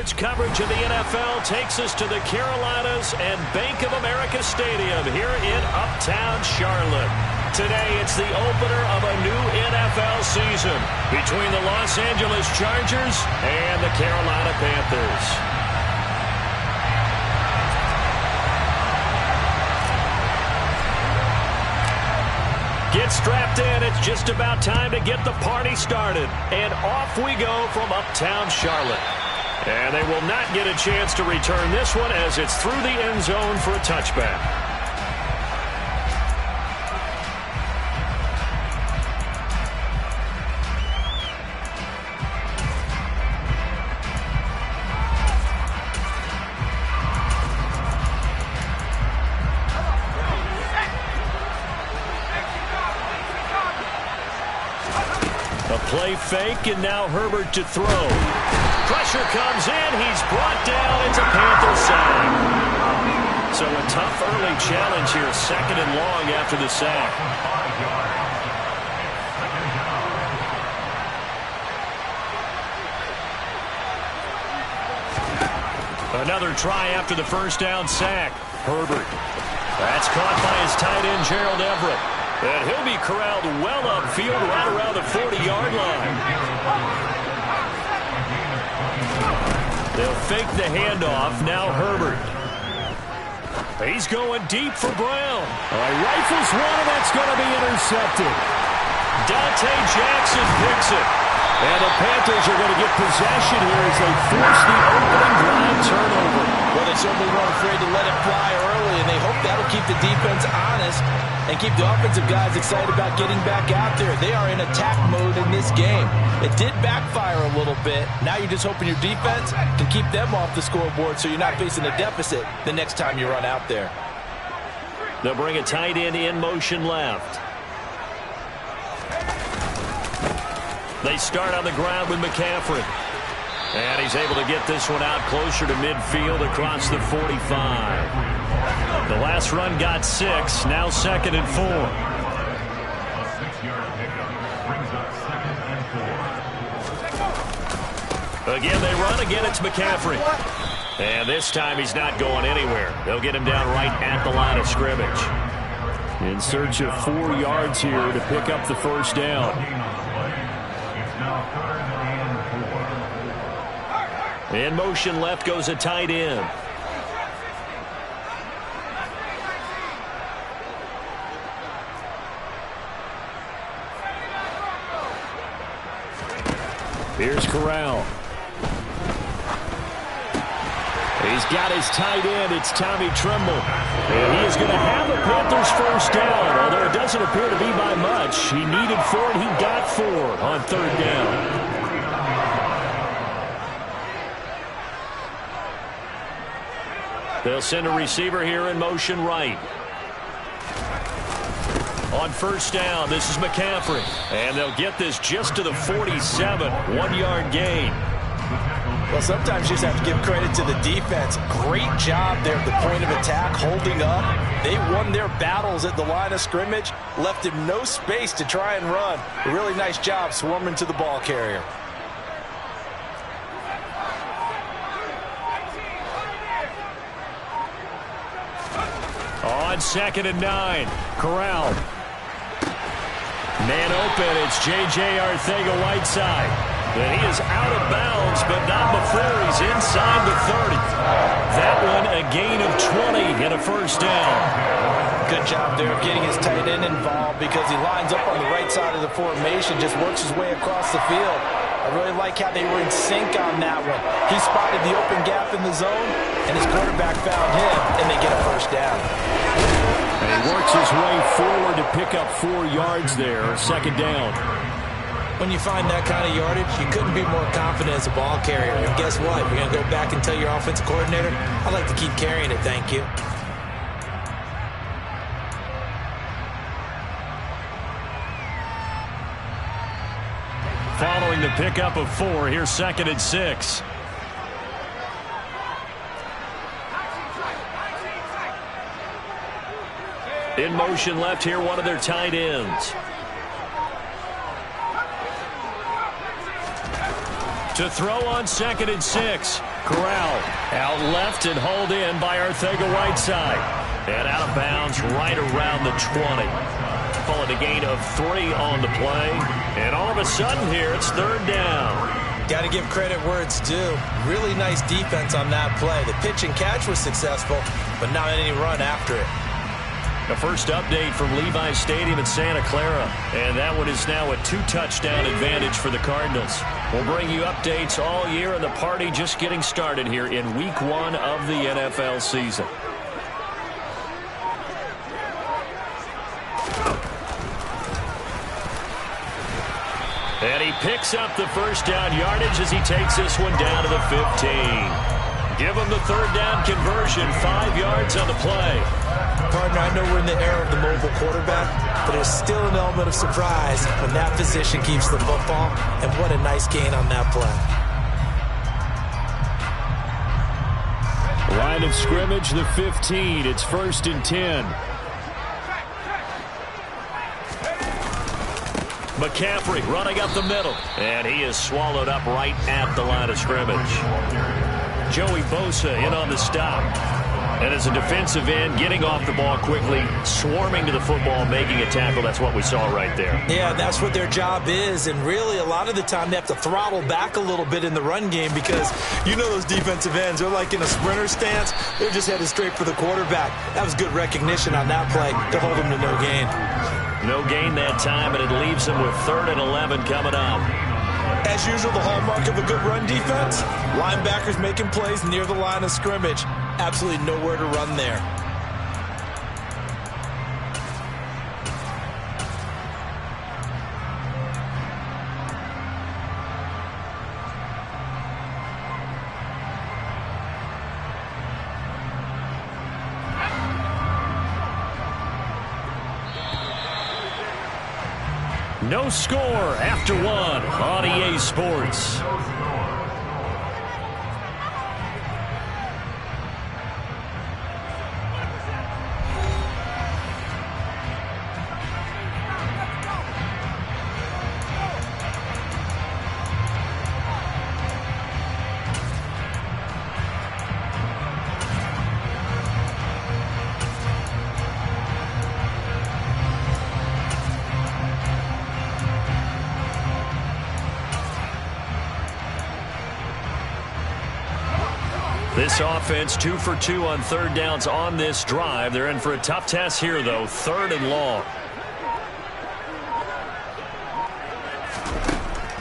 Sports coverage of the NFL takes us to the Carolinas and Bank of America Stadium here in Uptown Charlotte. Today, it's the opener of a new NFL season between the Los Angeles Chargers and the Carolina Panthers. Get strapped in. It's just about time to get the party started. And off we go from Uptown Charlotte. And they will not get a chance to return this one as it's through the end zone for a touchback. Play fake, and now Herbert to throw. Pressure comes in. He's brought down. It's a Panther sack. So a tough early challenge here, second and long after the sack. Another try after the first down sack. Herbert. That's caught by his tight end, Gerald Everett. And he'll be corralled well upfield right around the 40-yard line. They'll fake the handoff. Now Herbert. He's going deep for Brown. Rifles one, and that's going to be intercepted. Dante Jackson picks it. And the Panthers are going to get possession here as they force the opening drive turnover. Well, they certainly weren't afraid to let it fly early, and they hope that'll keep the defense honest and keep the offensive guys excited about getting back out there. They are in attack mode in this game. It did backfire a little bit. Now you're just hoping your defense can keep them off the scoreboard so you're not facing a deficit the next time you run out there. They'll bring a tight end in motion left. They start on the ground with McCaffrey. And he's able to get this one out closer to midfield across the 45. The last run got 6. Now 2nd and 4. Again, they run. Again, it's McCaffrey. And this time he's not going anywhere. They'll get him down right at the line of scrimmage. In search of 4 yards here to pick up the first down. In motion left goes a tight end. Here's Corral. He's got his tight end. It's Tommy Tremble. And he is going to have a Panthers first down, although it doesn't appear to be by much. He needed 4, and he got 4 on 3rd down. They'll send a receiver here in motion right. On first down, this is McCaffrey. And they'll get this just to the 47. 1-yard gain. Well, sometimes you just have to give credit to the defense. Great job there at the point of attack, holding up. They won their battles at the line of scrimmage, left him no space to try and run. A really nice job swarming to the ball carrier. On 2nd and 9, Corral. Man open, it's J.J. Arcega-Whiteside. And he is out of bounds, but not before he's inside the 30. That one a gain of 20 and a first down. Good job there of getting his tight end involved because he lines up on the right side of the formation, just works his way across the field. I really like how they were in sync on that one. He spotted the open gap in the zone, and his quarterback found him, and they get a first down. And he works his way forward to pick up 4 yards there, 2nd down. When you find that kind of yardage, you couldn't be more confident as a ball carrier. And guess what? You're going to go back and tell your offensive coordinator, I'd like to keep carrying it, thank you. Following the pickup of 4, here's 2nd and 6. In motion left here, one of their tight ends. To throw on 2nd and 6. Corral out left and hauled in by Arcega-Whiteside. And out of bounds right around the 20. Call it a gain of 3 on the play. And all of a sudden here, it's 3rd down. Got to give credit where it's due. Really nice defense on that play. The pitch and catch was successful, but not any run after it. The first update from Levi's Stadium in Santa Clara, and that one is now a 2-touchdown advantage for the Cardinals. We'll bring you updates all year, and the party just getting started here in Week 1 of the NFL season. And he picks up the first down yardage as he takes this one down to the 15. Give him the 3rd down conversion, 5 yards on the play. Partner, I know we're in the era of the mobile quarterback, but there's still an element of surprise when that position keeps the football, and what a nice gain on that play. Line of scrimmage, the 15. It's 1st and 10. McCaffrey running up the middle, and he is swallowed up right at the line of scrimmage. Joey Bosa in on the stop. And as a defensive end, getting off the ball quickly, swarming to the football, making a tackle, that's what we saw right there. Yeah, that's what their job is, and really a lot of the time they have to throttle back a little bit in the run game because you know those defensive ends, they're like in a sprinter stance, they're just headed straight for the quarterback. That was good recognition on that play to hold them to no gain. No gain that time, and it leaves them with 3rd and 11 coming up. As usual, the hallmark of a good run defense, linebackers making plays near the line of scrimmage. Absolutely nowhere to run there. No score after 1 on EA Sports. This offense 2 for 2 on 3rd downs on this drive. They're in for a tough task here, though. 3rd and long.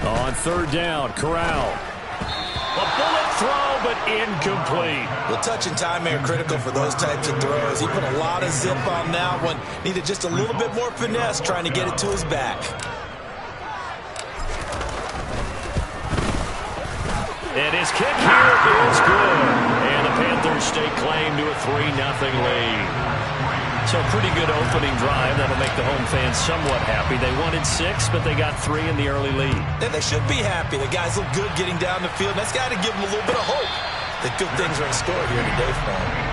On 3rd down, Corral. A bullet throw, but incomplete. Well, touch and timing are critical for those types of throws. He put a lot of zip on that one. Needed just a little bit more finesse trying to get it to his back. And his kick here is good. And the Panthers stake claim to a 3-0 lead. So pretty good opening drive. That'll make the home fans somewhat happy. They wanted 6, but they got 3 in the early lead. And they should be happy. The guys look good getting down the field. That's got to give them a little bit of hope that good things are in store here today for them.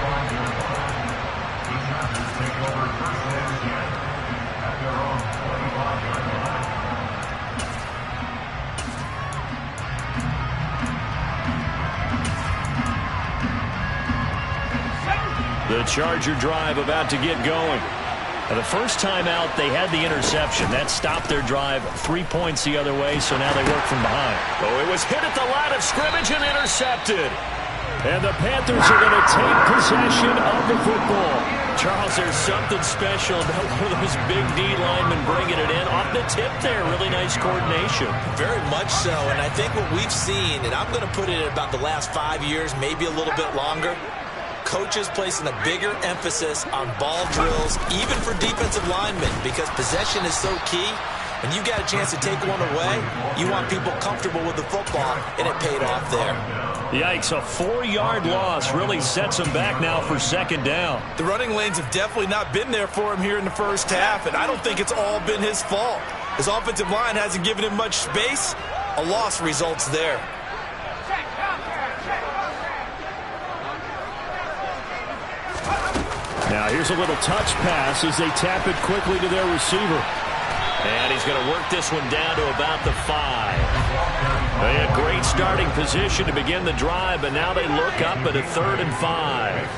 The Charger drive about to get going. The first time out, they had the interception. That stopped their drive 3 points the other way, so now they work from behind. Oh, it was hit at the line of scrimmage and intercepted. And the Panthers are going to take possession of the football. Charles, there's something special about one of those big D linemen bringing it in. Off the tip there, really nice coordination. Very much so, and I think what we've seen, and I'm going to put it at about the last 5 years, maybe a little bit longer, coaches placing a bigger emphasis on ball drills, even for defensive linemen, because possession is so key. When you got a chance to take one away, you want people comfortable with the football, and it paid off there. Yikes, a 4-yard loss really sets him back now for 2nd down. The running lanes have definitely not been there for him here in the first half, and I don't think it's all been his fault. His offensive line hasn't given him much space. A loss results there. Now here's a little touch pass as they tap it quickly to their receiver. And he's going to work this one down to about the 5. They had great starting position to begin the drive, but now they look up at a 3rd and 5.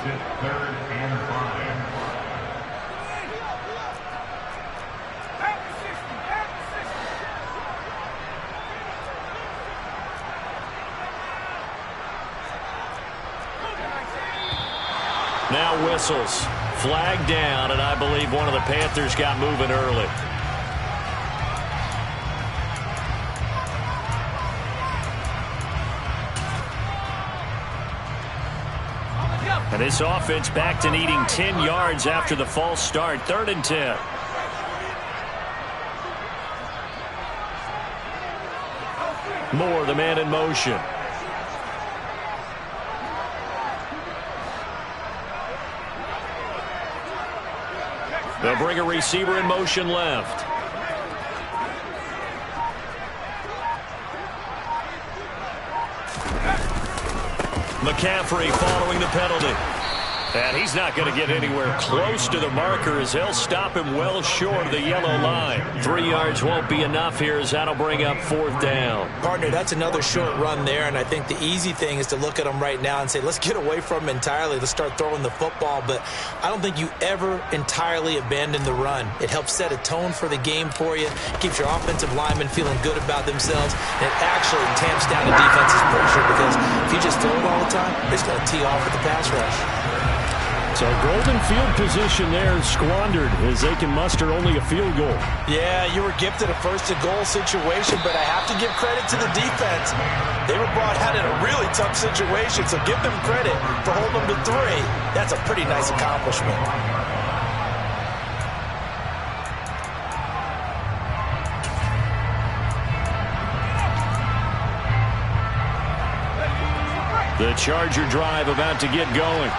Now whistles. Flag down, and I believe one of the Panthers got moving early. And this offense back to needing 10 yards after the false start. 3rd and 10. Moore, the man in motion. They'll bring a receiver in motion left. McCaffrey following the penalty. And he's not going to get anywhere close to the marker as they'll stop him well short of the yellow line. 3 yards won't be enough here as that'll bring up 4th down. Partner, that's another short run there, and I think the easy thing is to look at him right now and say, let's get away from him entirely. Let's start throwing the football, but I don't think you ever entirely abandon the run. It helps set a tone for the game for you, keeps your offensive linemen feeling good about themselves, and it actually tamps down the defense's pressure because if you just throw it all the time, it's going to tee off with the pass rush. So golden field position there squandered as they can muster only a field goal. Yeah, you were gifted a 1st-and-goal situation, but I have to give credit to the defense. They were brought out in a really tough situation, so give them credit for holding them to 3. That's a pretty nice accomplishment. The Charger drive about to get going.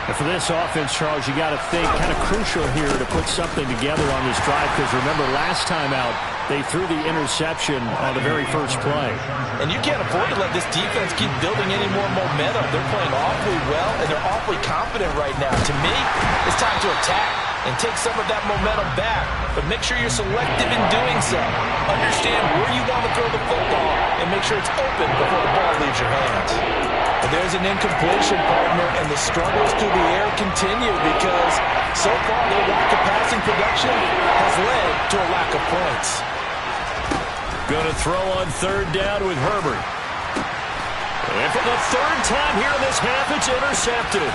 And for this offense, Charles, you got to think kind of crucial here to put something together on this drive because remember last time out they threw the interception on the very first play. And you can't afford to let this defense keep building any more momentum. They're playing awfully well and they're awfully confident right now. To me, it's time to attack and take some of that momentum back, but make sure you're selective in doing so. Understand where you want to throw the football and make sure it's open before the ball leaves your hands. But there's an incompletion, partner, and the struggles through the air continue because so far their lack of passing production has led to a lack of points. Going to throw on 3rd down with Herbert. And for the 3rd time here in this half, it's intercepted.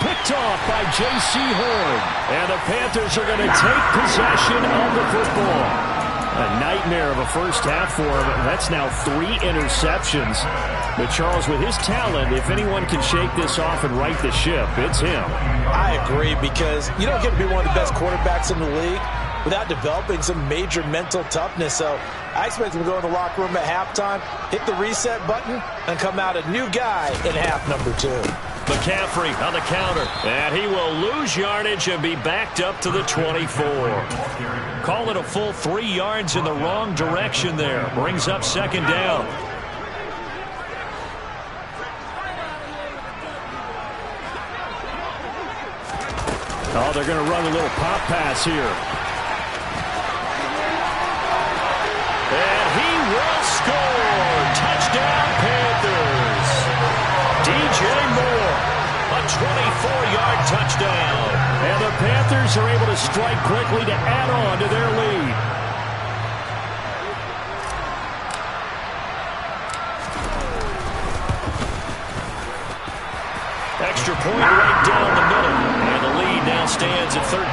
Picked off by J.C. Horn. And the Panthers are going to take possession of the football. A nightmare of a first half for him. That's now 3 interceptions. But Charles, with his talent, if anyone can shake this off and right the ship, it's him. I agree because you don't get to be one of the best quarterbacks in the league without developing some major mental toughness. So I expect him to go in the locker room at halftime, hit the reset button, and come out a new guy in half number 2. McCaffrey on the counter, and he will lose yardage and be backed up to the 24. Call it a full 3 yards in the wrong direction there. Brings up 2nd down. Oh, they're going to run a little pop pass here. And he will score. Touchdown, Panthers. DJ Moore, a 24-yard touchdown. And the Panthers are able to strike quickly to add on to their lead. Extra point right down the middle. And the lead now stands at 13.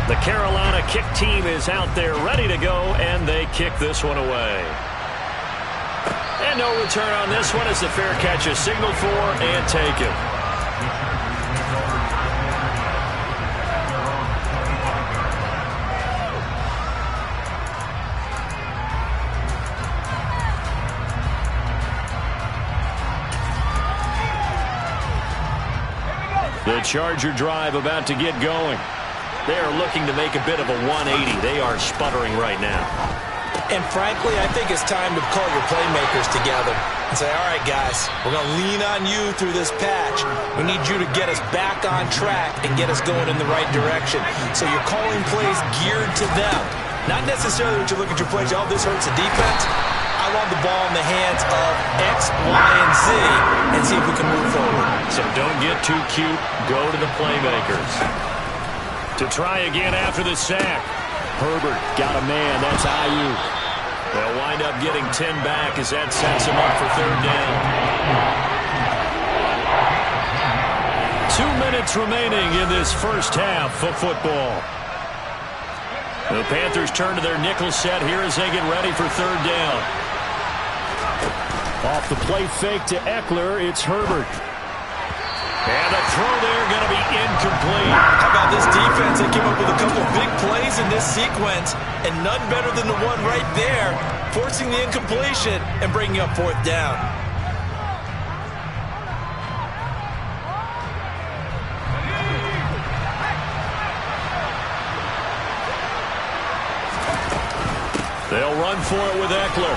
The Carolina kick team is out there ready to go, and they kick this one away. And no return on this one as the fair catch is signaled for and taken. The Charger drive about to get going. They are looking to make a bit of a 180. They are sputtering right now. And frankly, I think it's time to call your playmakers together and say, all right, guys, we're going to lean on you through this patch. We need you to get us back on track and get us going in the right direction. So you're calling plays geared to them. Not necessarily what you look at your plays, oh, this hurts the defense. I want the ball in the hands of X, Y, and Z and see if we can move forward. So don't get too cute. Go to the playmakers. To try again after the sack. Herbert got a man. That's Ayuk. They'll wind up getting 10 back as that sets them up for third down. 2 minutes remaining in this first half of football. The Panthers turn to their nickel set here as they get ready for third down. Off the play fake to Eckler, it's Herbert. And the throw there going to be incomplete. How about this defense? They came up with a couple big plays in this sequence, and none better than the one right there, forcing the incompletion and bringing up fourth down. They'll run for it with Eckler.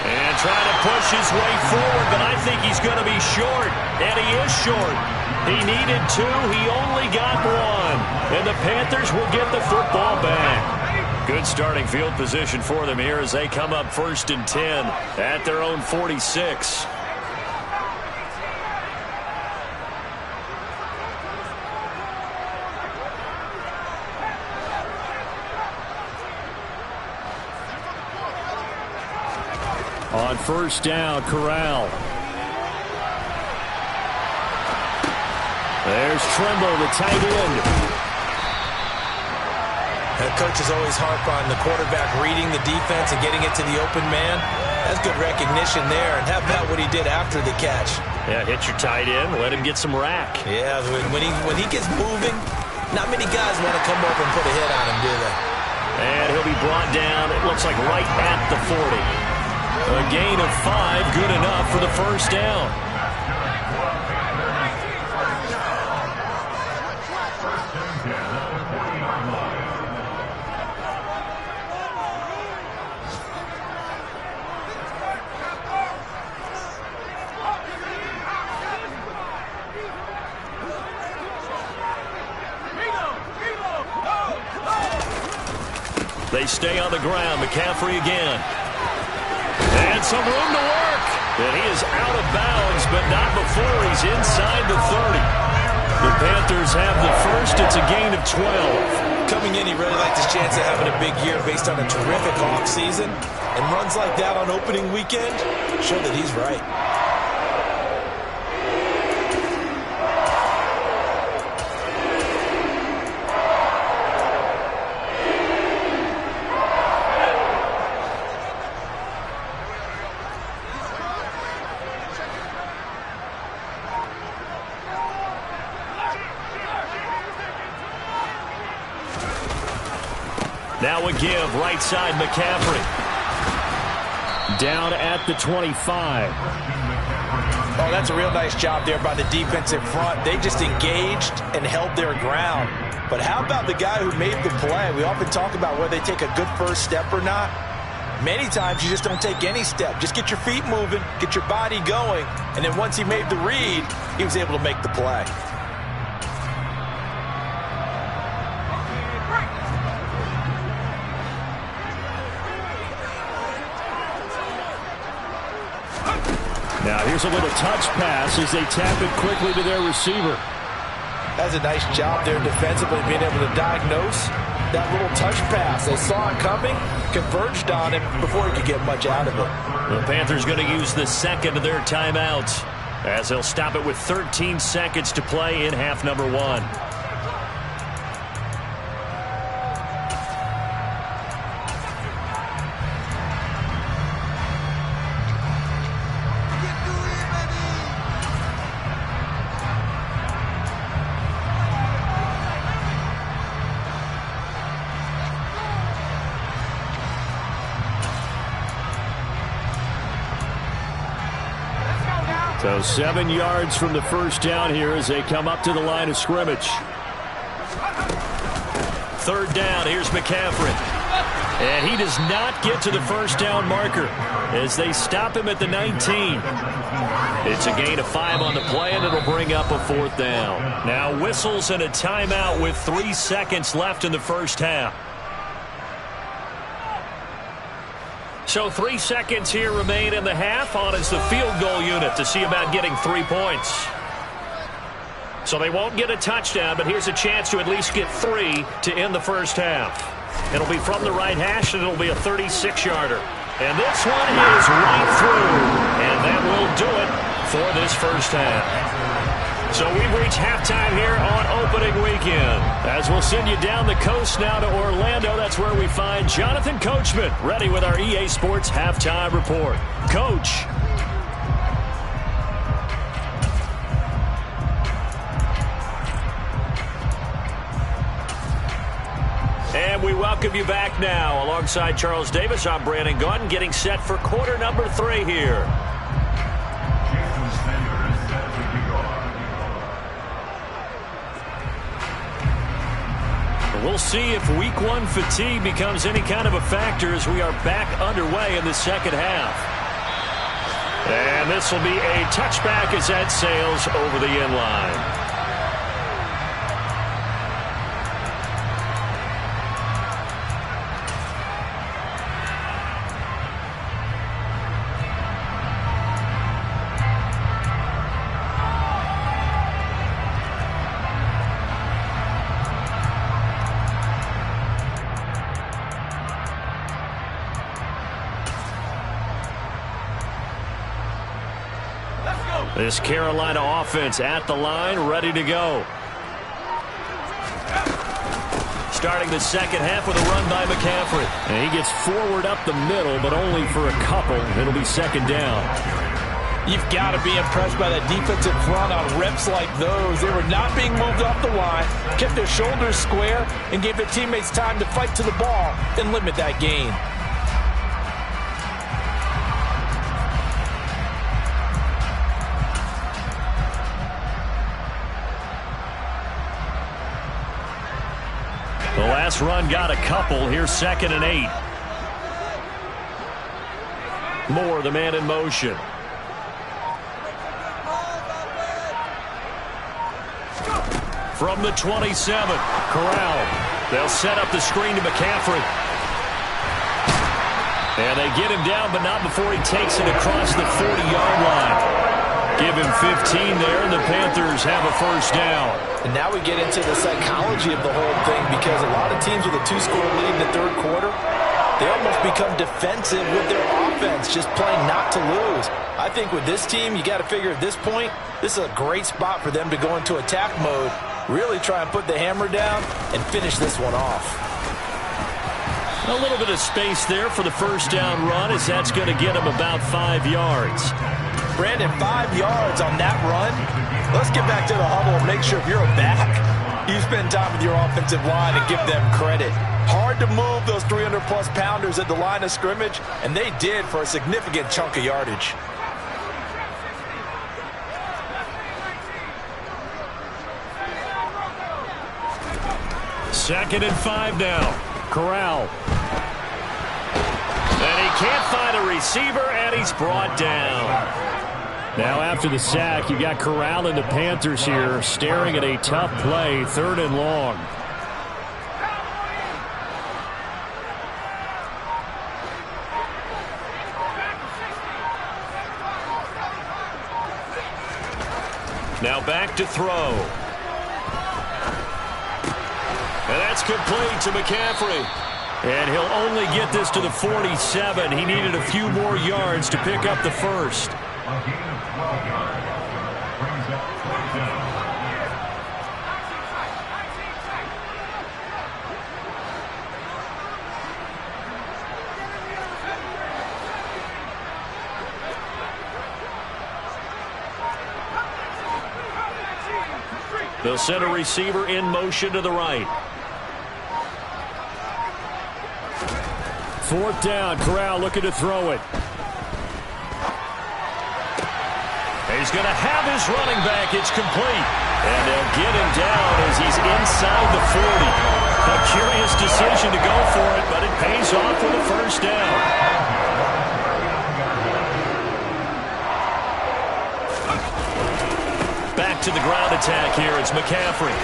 And trying to push his way forward, but I think he's going to be short. And he is short. He needed 2. He only got 1. And the Panthers will get the football back. Good starting field position for them here as they come up 1st and 10 at their own 46. On first down, Corral. There's Trimble, the tight end. The coaches always harp on the quarterback reading the defense and getting it to the open man. That's good recognition there. And how about what he did after the catch? Yeah, hit your tight end, let him get some rack. Yeah, when he gets moving, not many guys want to come over and put a hit on him, do they? And he'll be brought down, it looks like right at the 40. A gain of 5, good enough for the first down. They stay on the ground. McCaffrey again. And some room to work. And he is out of bounds, but not before he's inside the 30. The Panthers have the first. It's a gain of 12. Coming in, he really liked his chance of having a big year based on a terrific offseason. And runs like that on opening weekend show that he's right. Now a give, right side McCaffrey. Down at the 25. Oh, that's a real nice job there by the defensive front. They just engaged and held their ground. But how about the guy who made the play? We often talk about whether they take a good first step or not. Many times you just don't take any step. Just get your feet moving, get your body going, and then once he made the read, he was able to make the play. Now here's a little touch pass as they tap it quickly to their receiver. That's a nice job there defensively, being able to diagnose that little touch pass. They saw it coming, converged on him before he could get much out of it. The Panthers going to use the second of their timeouts as they'll stop it with 13 seconds to play in half number 1. So 7 yards from the first down here as they come up to the line of scrimmage. Third down, here's McCaffrey. And he does not get to the first down marker as they stop him at the 19. It's a gain of 5 on the play, and it'll bring up a 4th down. Now whistles and a timeout with 3 seconds left in the first half. So 3 seconds here remain in the half. On is the field goal unit to see about getting 3 points. So they won't get a touchdown, but here's a chance to at least get 3 to end the first half. It'll be from the right hash, and it'll be a 36-yarder. And this one is right through, and that will do it for this first half. So we've reached halftime here on opening weekend. As we'll send you down the coast now to Orlando, that's where we find Jonathan Coachman ready with our EA Sports Halftime Report. Coach. And we welcome you back now. Alongside Charles Davis, I'm Brandon Gaudin, getting set for quarter number 3 here. We'll see if week 1 fatigue becomes any kind of a factor as we are back underway in the second half. And this will be a touchback as that sails over the end line. This Carolina offense at the line, ready to go. Starting the second half with a run by McCaffrey. And he gets forward up the middle, but only for a couple. It'll be second down. You've got to be impressed by that defensive front on reps like those. They were not being moved off the line, kept their shoulders square, and gave their teammates time to fight to the ball and limit that gain. The last run got a couple. Here's 2nd and 8. Moore, the man in motion. From the 27, Corral. They'll set up the screen to McCaffrey. And they get him down, but not before he takes it across the 40-yard line. Give him 15 there, and the Panthers have a first down. And now we get into the psychology of the whole thing, because a lot of teams with a 2-score lead in the third quarter, they almost become defensive with their offense, just playing not to lose. I think with this team, you got to figure at this point, this is a great spot for them to go into attack mode, really try and put the hammer down and finish this one off. A little bit of space there for the first down run, as that's going to get him about 5 yards. Brandon, 5 yards on that run. Let's get back to the huddle and make sure if you're a back, you spend time with your offensive line and give them credit. Hard to move those 300-plus pounders at the line of scrimmage, and they did for a significant chunk of yardage. Second and 5 now. Corral. And he can't find a receiver, and he's brought down. Now after the sack, you got Corral and the Panthers here staring at a tough play, 3rd and long. Now back to throw. And that's complete to McCaffrey. And he'll only get this to the 47. He needed a few more yards to pick up the first. They'll send a receiver in motion to the right. 4th down. Corral looking to throw it. He's going to have his running back. It's complete. And they'll get him down as he's inside the 40. A curious decision to go for it, but it pays off with a first down. Back to the ground attack here. It's McCaffrey.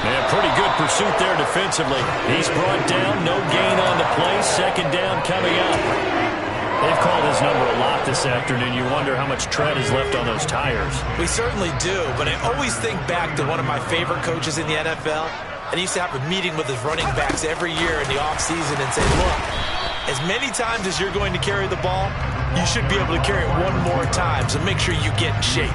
And pretty good pursuit there defensively. He's brought down. No gain on the play. Second down coming up. They've called his number a lot this afternoon. You wonder how much tread is left on those tires. We certainly do, but I always think back to one of my favorite coaches in the NFL. And he used to have a meeting with his running backs every year in the offseason and say, look, as many times as you're going to carry the ball, you should be able to carry it one more time, so make sure you get in shape.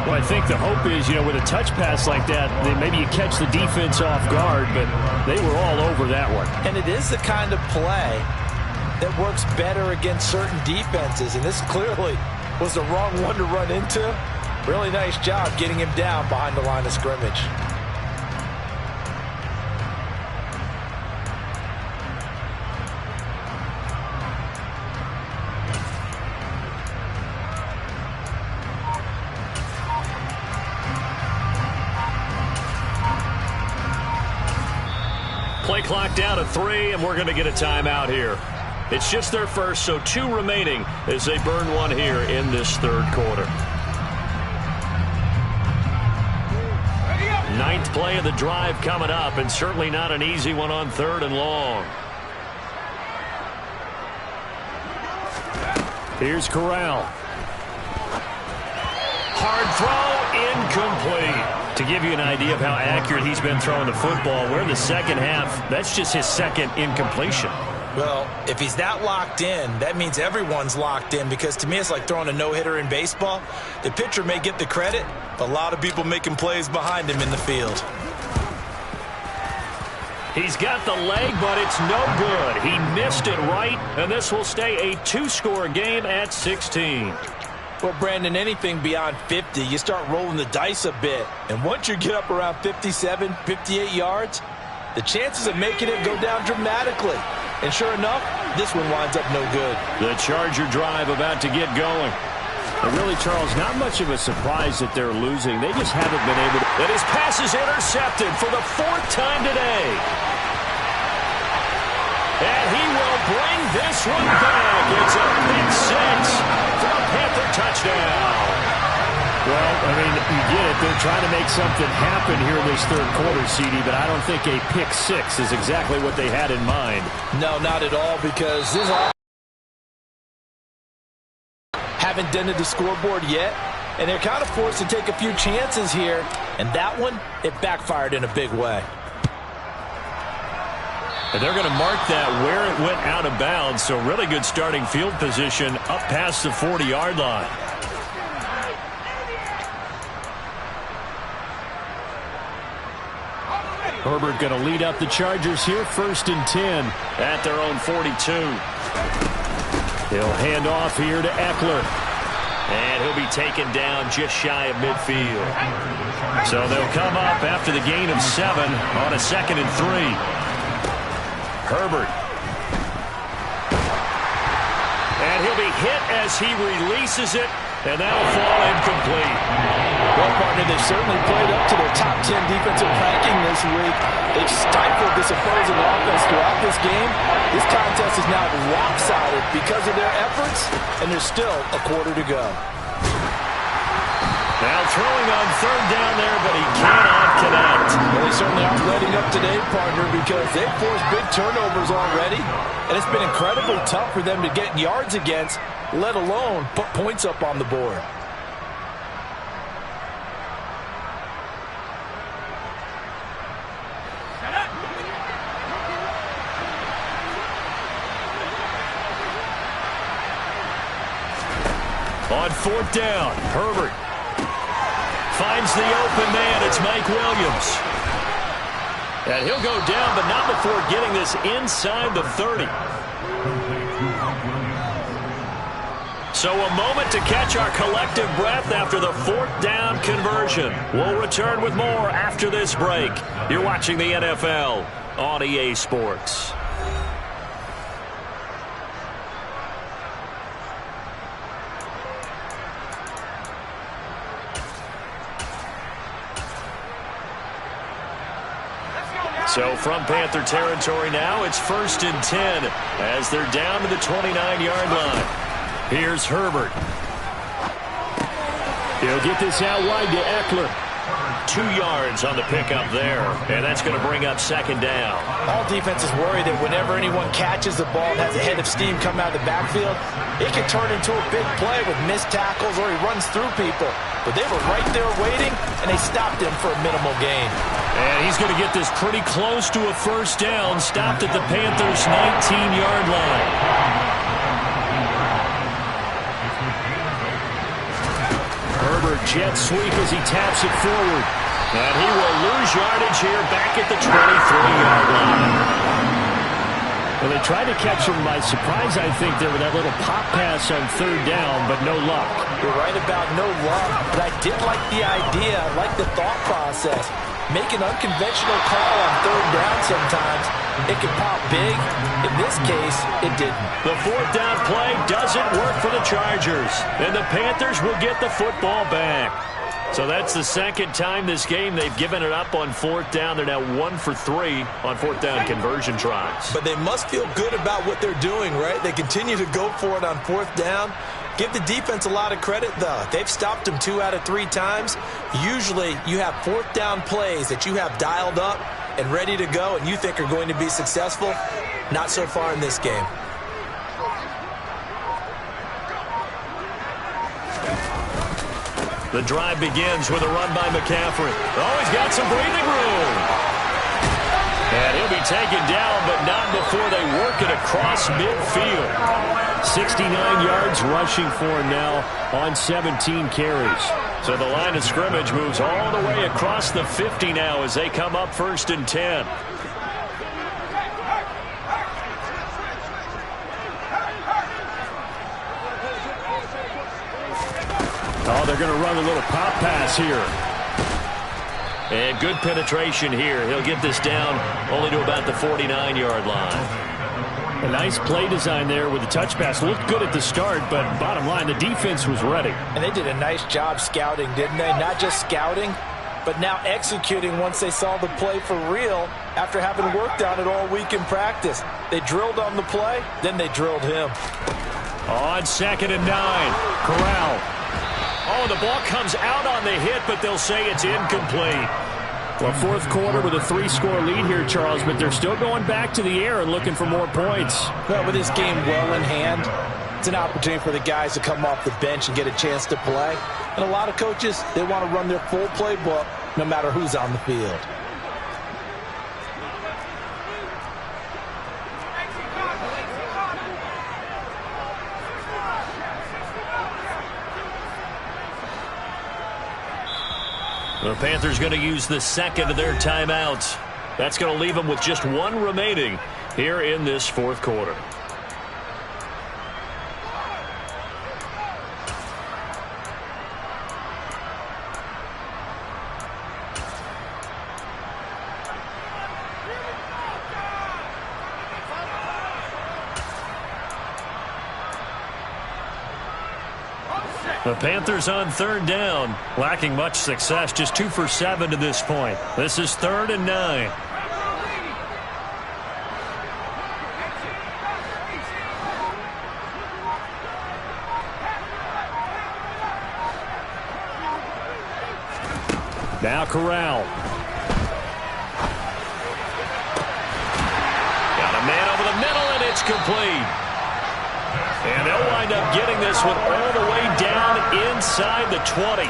Well, I think the hope is, with a touch pass like that, maybe you catch the defense off guard, but they were all over that one. And it is the kind of play that works better against certain defenses, and this clearly was the wrong one to run into. Really nice job getting him down behind the line of scrimmage. Play clock down to 3, and we're going to get a timeout here. It's just their first, so 2 remaining as they burn one here in this third quarter. 9th play of the drive coming up, and certainly not an easy one on 3rd and long. Here's Corral. Hard throw, incomplete. To give you an idea of how accurate he's been throwing the football, we're in the second half. That's just his second incompletion. Well, if he's that locked in, that means everyone's locked in, because to me it's like throwing a no-hitter in baseball. The pitcher may get the credit, but a lot of people making plays behind him in the field. He's got the leg, but it's no good. He missed it right, and this will stay a 2-score game at 16. Well, Brandon, anything beyond 50, you start rolling the dice a bit. And once you get up around 57, 58 yards, the chances of making it go down dramatically. And sure enough, this one winds up no good. The Charger drive about to get going. And really, Charles, not much of a surprise that they're losing. They just haven't been able to. And his pass is intercepted for the 4th time today. And he will bring this one back. It's a big 6 for a Panther touchdown. Well, I mean, you get it. They're trying to make something happen here in this third quarter, CD, but I don't think a pick 6 is exactly what they had in mind. No, not at all, because this haven't dented the scoreboard yet, and they're kind of forced to take a few chances here, and that one, it backfired in a big way. And they're going to mark that where it went out of bounds, so really good starting field position up past the 40-yard line. Herbert going to lead up the Chargers here, 1st and 10 at their own 42. He'll hand off here to Eckler. And he'll be taken down just shy of midfield. So they'll come up after the gain of 7 on a 2nd and 3. Herbert. And he'll be hit as he releases it, and that'll fall incomplete. Well, partner, they've certainly played up to their top 10 defensive ranking this week. They've stifled this opposing offense throughout this game. This contest is now lopsided because of their efforts, and there's still a quarter to go. Now throwing on 3rd down there, but he cannot connect. Well, they certainly aren't letting up today, partner, because they've forced big turnovers already, and it's been incredibly tough for them to get yards against, let alone put points up on the board. On 4th down, Herbert finds the open man. It's Mike Williams. And he'll go down, but not before getting this inside the 30. So a moment to catch our collective breath after the 4th down conversion. We'll return with more after this break. You're watching the NFL on EA Sports. So from Panther territory now, it's 1st and 10 as they're down to the 29-yard line. Here's Herbert. He'll get this out wide to Eckler. 2 yards on the pickup there, and that's going to bring up 2nd down. All defenses worry that whenever anyone catches the ball and has a head of steam come out of the backfield, it can turn into a big play with missed tackles or he runs through people. But they were right there waiting, and they stopped him for a minimal gain. And he's going to get this pretty close to a 1st down, stopped at the Panthers' 19-yard line. Herbert jet sweep as he taps it forward. And he will lose yardage here back at the 23-yard line. Well, they tried to catch him by surprise, I think, there with that little pop pass on 3rd down, but no luck. You're right about no luck, but I did like the idea. I like the thought process. Make an unconventional call on 3rd down sometimes. It can pop big. In this case, it didn't. The 4th down play doesn't work for the Chargers, and the Panthers will get the football back. So that's the 2nd time this game they've given it up on 4th down. They're now 1 for 3 on 4th down conversion tries. But they must feel good about what they're doing, right? They continue to go for it on 4th down. Give the defense a lot of credit, though. They've stopped them 2 out of 3 times. Usually, you have 4th down plays that you have dialed up and ready to go and you think are going to be successful. Not so far in this game. The drive begins with a run by McCaffrey. Oh, he's got some breathing room. And he'll be taken down, but not before they work it across midfield. 69 yards rushing for him now on 17 carries. So the line of scrimmage moves all the way across the 50 now as they come up 1st and 10. Oh, they're going to run a little pop pass here. And good penetration here. He'll get this down only to about the 49-yard line. A nice play design there with the touch pass. Looked good at the start, but bottom line, the defense was ready. And they did a nice job scouting, didn't they? Not just scouting, but now executing once they saw the play for real after having worked on it all week in practice. They drilled on the play, then they drilled him. On 2nd and 9, Corral. Oh, the ball comes out on the hit, but they'll say it's incomplete. Well, 4th quarter with a 3-score lead here, Charles, but they're still going back to the air and looking for more points. Well, with this game well in hand, it's an opportunity for the guys to come off the bench and get a chance to play. And a lot of coaches, they want to run their full playbook no matter who's on the field. The Panthers going to use the 2nd of their timeouts. That's going to leave them with just 1 remaining here in this 4th quarter. The Panthers on 3rd down, lacking much success, just 2 for 7 to this point. This is 3rd and 9. Now Corral. Got a man over the middle, and it's complete. And they'll wind up getting this one all the way down inside the 20.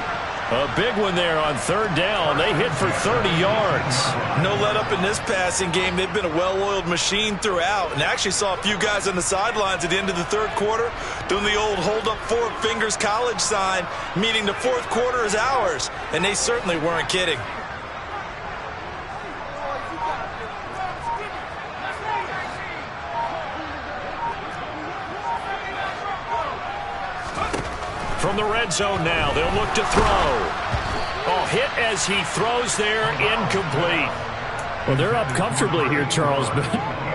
A big one there on 3rd down. They hit for 30 yards. No let up in this passing game. They've been a well-oiled machine throughout. And actually saw a few guys on the sidelines at the end of the 3rd quarter doing the old hold up 4 fingers college sign, meaning the 4th quarter is ours. And they certainly weren't kidding. From the red zone now, they'll look to throw. Oh, hit as he throws there, incomplete. Well, they're up comfortably here, Charles, but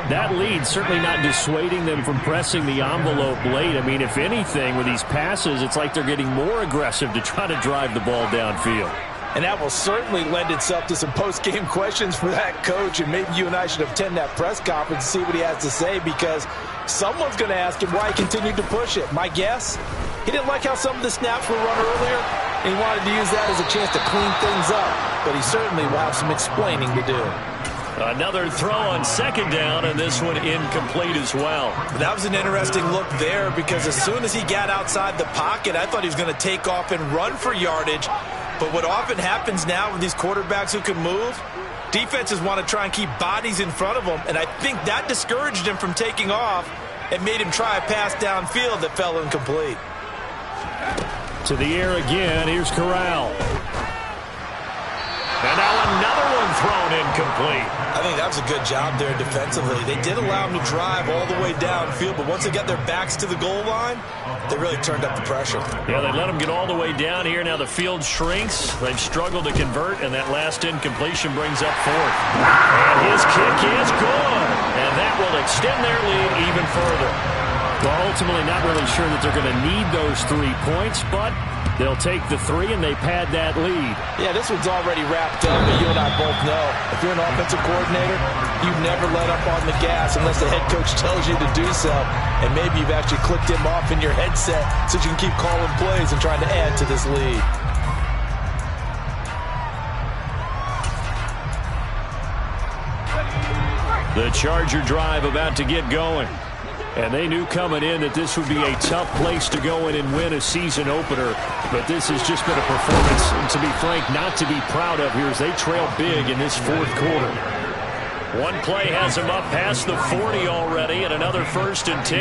that lead certainly not dissuading them from pressing the envelope late. I mean, if anything, with these passes, it's like they're getting more aggressive to try to drive the ball downfield. And that will certainly lend itself to some post-game questions for that coach. And maybe you and I should attend that press conference and see what he has to say, because someone's going to ask him why he continued to push it. My guess, he didn't like how some of the snaps were run earlier, and he wanted to use that as a chance to clean things up. But he certainly will have some explaining to do. Another throw on second down, and this one incomplete as well. That was an interesting look there, because as soon as he got outside the pocket, I thought he was going to take off and run for yardage. But what often happens now with these quarterbacks who can move, defenses want to try and keep bodies in front of them, and I think that discouraged him from taking off and made him try a pass downfield that fell incomplete. To the air again, here's Corral. And now another one thrown incomplete. I think that was a good job there defensively. They did allow him to drive all the way downfield, but once they got their backs to the goal line, they really turned up the pressure. Yeah, they let him get all the way down here. Now the field shrinks. They've struggled to convert, and that last incompletion brings up fourth. And his kick is good. And that will extend their lead even further. Well, ultimately not really sure that they're going to need those 3 points, but they'll take the 3 and they pad that lead. Yeah, this one's already wrapped up, but you and I both know if you're an offensive coordinator, you never let up on the gas unless the head coach tells you to do so. And maybe you've actually clicked him off in your headset so you can keep calling plays and trying to add to this lead. The Charger drive about to get going. And they knew coming in that this would be a tough place to go in and win a season opener. But this has just been a performance, to be frank, not to be proud of here as they trail big in this fourth quarter. One play has them up past the 40 already, and another 1st and 10.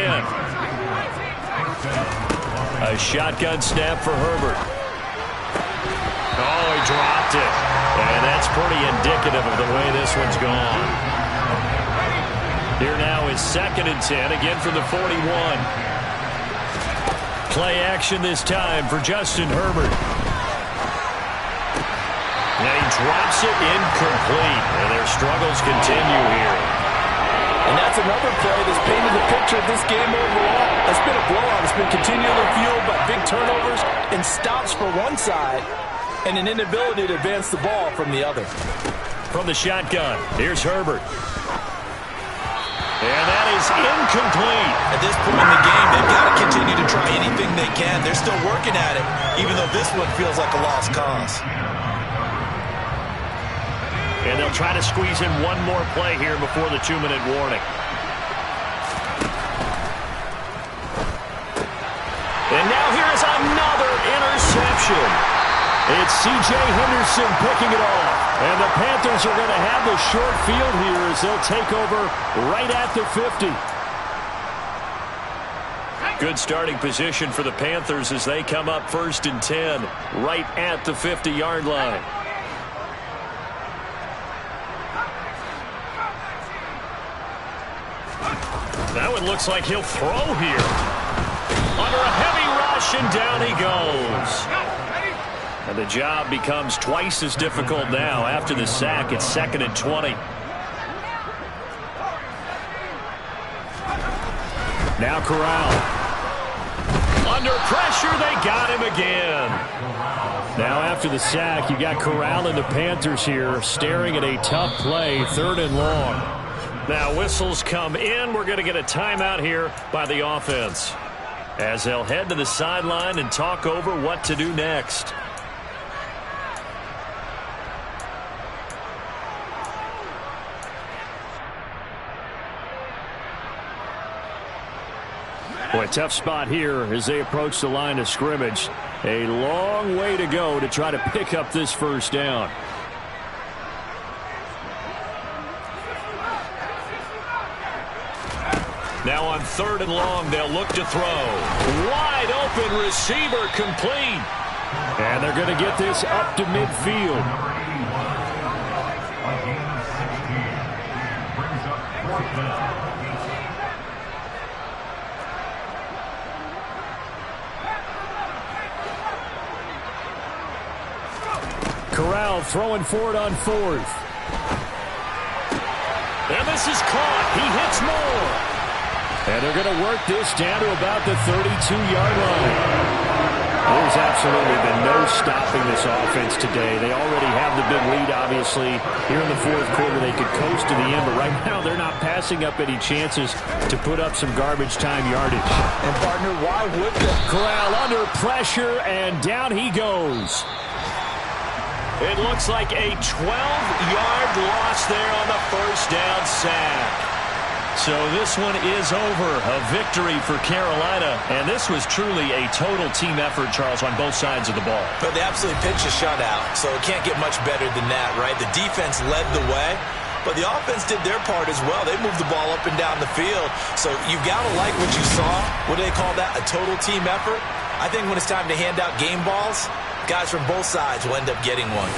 A shotgun snap for Herbert. Oh, he dropped it. And that's pretty indicative of the way this one's gone. Here now is 2nd and 10, again from the 41. Play action this time for Justin Herbert. And he drops it incomplete, and their struggles continue here. And that's another play that's painted the picture of this game overall. It's been a blowout. It's been continually fueled by big turnovers and stops for one side and an inability to advance the ball from the other. From the shotgun, here's Herbert. And that is incomplete. At this point in the game, they've got to continue to try anything they can. They're still working at it, even though this one feels like a lost cause. And they'll try to squeeze in one more play here before the 2-minute warning. And now here is another interception. It's C.J. Henderson picking it off. And the Panthers are going to have the short field here as they'll take over right at the 50. Good starting position for the Panthers as they come up 1st and 10 right at the 50-yard line. That one looks like he'll throw here. Under a heavy rush, and down he goes. And the job becomes twice as difficult now. After the sack, it's 2nd and 20. Now Corral. Under pressure, they got him again. Now after the sack, you got Corral and the Panthers here staring at a tough play, 3rd and long. Now whistles come in. We're going to get a timeout here by the offense, as they'll head to the sideline and talk over what to do next. Boy, tough spot here as they approach the line of scrimmage. A long way to go to try to pick up this 1st down. Now on 3rd and long, they'll look to throw. Wide open receiver complete. And they're going to get this up to midfield. Corral throwing for it on 4th. And this is caught. He hits more. And they're going to work this down to about the 32-yard line. There's There's absolutely been no stopping this offense today. They already have the big lead, obviously. Here in the fourth quarter, they could coast to the end, but right now they're not passing up any chances to put up some garbage time yardage. And, partner, why would they? Corral under pressure, and down he goes. It looks like a 12-yard loss there on the first down sack. So this one is over. A victory for Carolina. And this was truly a total team effort, Charles, on both sides of the ball. But they absolutely pitched a shutout, so it can't get much better than that, right? The defense led the way, but the offense did their part as well. They moved the ball up and down the field. So you've got to like what you saw. What do they call that? A total team effort? I think when it's time to hand out game balls, guys from both sides will end up getting one.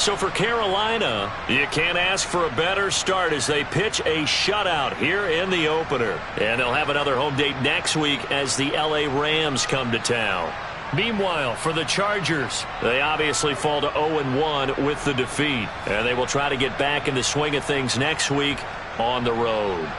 So for Carolina, you can't ask for a better start as they pitch a shutout here in the opener. And they'll have another home date next week as the LA Rams come to town. Meanwhile, for the Chargers, they obviously fall to 0-1 with the defeat. And they will try to get back in the swing of things next week on the road.